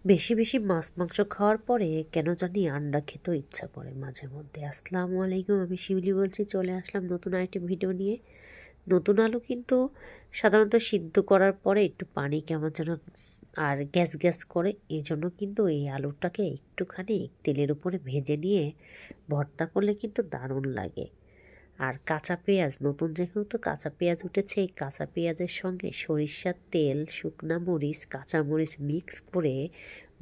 বেশি বেশি মাছ মাংস খাওয়ার পরে কেন জানি আন্ডা খেতেও ইচ্ছা করে মাঝে মধ্যে। আসসালামু আলাইকুম, আমি শিউলি বলছি। চলে আসলাম নতুন আরেকটি ভিডিও নিয়ে। নতুন আলু কিন্তু সাধারণত সিদ্ধ করার পরে একটু পানি কেমন যেন আর গ্যাস গ্যাস করে, এই জন্য কিন্তু এই আলুটাকে একটুখানি তেলের উপরে ভেজে নিয়ে ভর্তা করলে কিন্তু দারুণ লাগে। আর কাঁচা পেঁয়াজ, নতুন যেহেতু কাঁচা পেঁয়াজ উঠেছে, এই কাঁচা পেঁয়াজের সঙ্গে সরিষার তেল, শুকনা মরিচ, কাঁচামরিচ মিক্স করে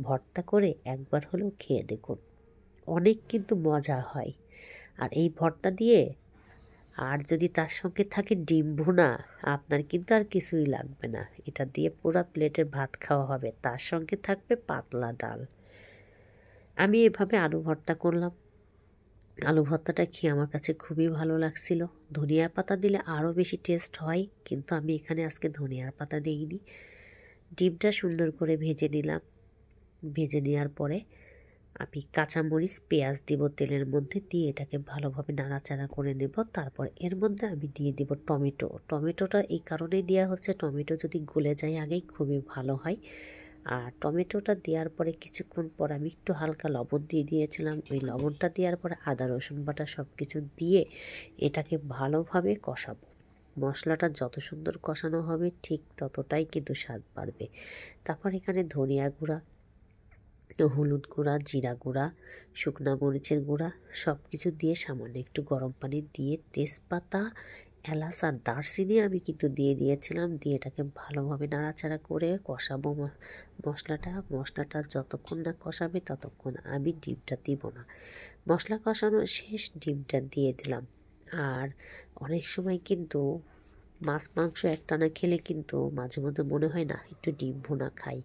ভর্তা করে একবার হলেও খেয়ে দেখুন, অনেক কিন্তু মজা হয়। আর এই ভর্তা দিয়ে আর যদি তার সঙ্গে থাকে ডিম ভুনা, আপনার কিন্তু আর কিছুই লাগবে না। এটা দিয়ে পুরো প্লেটের ভাত খাওয়া হবে, তার সঙ্গে থাকবে পাতলা ডাল। আমি এভাবে আলু ভর্তা করলাম। আলু ভর্তাটা খেয়ে আমার কাছে খুবই ভালো লাগছিল। ধনিয়ার পাতা দিলে আরও বেশি টেস্ট হয়, কিন্তু আমি এখানে আজকে ধনিয়ার পাতা দিইনি। ডিমটা সুন্দর করে ভেজে নিলাম। ভেজে নেওয়ার পরে আমি কাঁচামরিচ, পেঁয়াজ দিব তেলের মধ্যে, দিয়ে এটাকে ভালোভাবে নাড়াচাড়া করে নেব। তারপর এর মধ্যে আমি দিয়ে দিব টমেটো। টমেটোটা এই কারণেই দেওয়া হচ্ছে, টমেটো যদি গলে যায় আগেই খুবই ভালো হয়। আর টমেটোটা দেওয়ার পরে কিছুক্ষণ পর আমি একটু হালকা লবণ দিয়ে দিয়েছিলাম। ওই লবণটা দেওয়ার পরে আদা রসুন বাটা সব কিছু দিয়ে এটাকে ভালোভাবে কষাবো। মশলাটা যত সুন্দর কষানো হবে ঠিক ততটাই কিন্তু স্বাদ বাড়বে। তারপর এখানে ধনিয়া গুঁড়া, হলুদ গুঁড়া, জিরা গুঁড়া, শুকনা মরিচের গুঁড়া সব কিছু দিয়ে সামান্য একটু গরম পানি দিয়ে তেজপাতা, এলাচ আর দারচিনি আমি কিন্তু দিয়ে দিয়েছিলাম। দিয়ে এটাকে ভালোভাবে নাড়াচাড়া করে কষাবো মশলাটা যতক্ষণ না কষাবে ততক্ষণ আমি ডিমটা দিব না। মশলা কষানো শেষ, ডিমটা দিয়ে দিলাম। আর অনেক সময় কিন্তু মাছ মাংস একটানা খেলে কিন্তু মাঝে মধ্যে মনে হয় না একটু ডিম ভুনা খাই,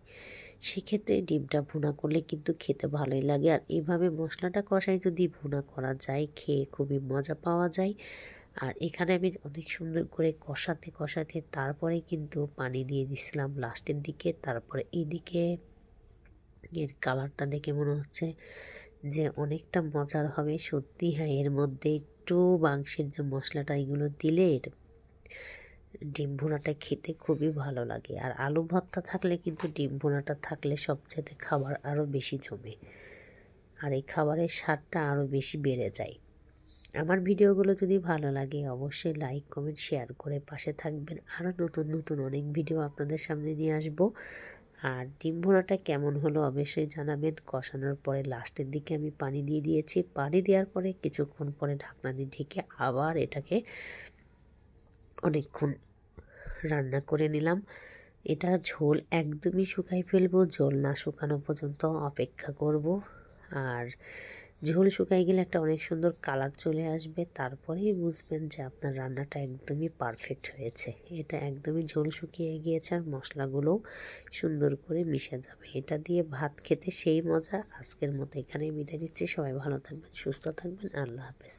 সেক্ষেত্রে ডিমটা ভুনা করলে কিন্তু খেতে ভালোই লাগে। আর এইভাবে মশলাটা কষাই যদি ভুনা করা যায়, খেয়ে খুবই মজা পাওয়া যায়। আর এখানে আমি অনেক সুন্দর করে কষাতে কষাতে তারপরে কিন্তু পানি দিয়ে দিছিলাম লাস্টের দিকে। তারপরে এইদিকে এর কালারটা দেখে মনে হচ্ছে যে অনেকটা মজার হবে সত্যি। হ্যাঁ, এর মধ্যে একটু মাংসের যে মশলাটা এগুলো দিলে ডিম ভুনাটা খেতে খুবই ভালো লাগে। আর আলু ভর্তা থাকলে কিন্তু ডিম ভুনাটা থাকলে সবচেয়ে খাবার আরও বেশি জমে, আর এই খাবারের স্বাদটা আরও বেশি বেড়ে যায়। আমার ভিডিওগুলো যদি ভালো লাগে অবশ্যই লাইক, কমেন্ট, শেয়ার করে পাশে থাকবেন। আরও নতুন নতুন অনেক ভিডিও আপনাদের সামনে নিয়ে আসবো। আর ডিম ভুনাটা কেমন হলো অবশ্যই জানাবেন। কষানোর পরে লাস্টের দিকে আমি পানি দিয়ে দিয়েছি। পানি দেওয়ার পরে কিছুক্ষণ পরে ঢাকনা দিয়ে ঢেকে আবার এটাকে অনেকক্ষণ রান্না করে নিলাম। এটা ঝোল একদমই শুকাই ফেলবো, ঝোল না শুকানো পর্যন্ত অপেক্ষা করব। আর ঝোল শুকাই গেলে একটা অনেক সুন্দর কালার চলে আসবে, তারপরেই বুঝবেন যে আপনার রান্নাটা একদমই পারফেক্ট হয়েছে। এটা একদমই ঝোল শুকিয়ে গিয়েছে আর মশলাগুলোও সুন্দর করে মিশে যাবে। এটা দিয়ে ভাত খেতে সেই মজা। আজকের মতো এখানেই বিদায় নিচ্ছি। সবাই ভালো থাকবেন, সুস্থ থাকবেন। আল্লাহ হাফেজ।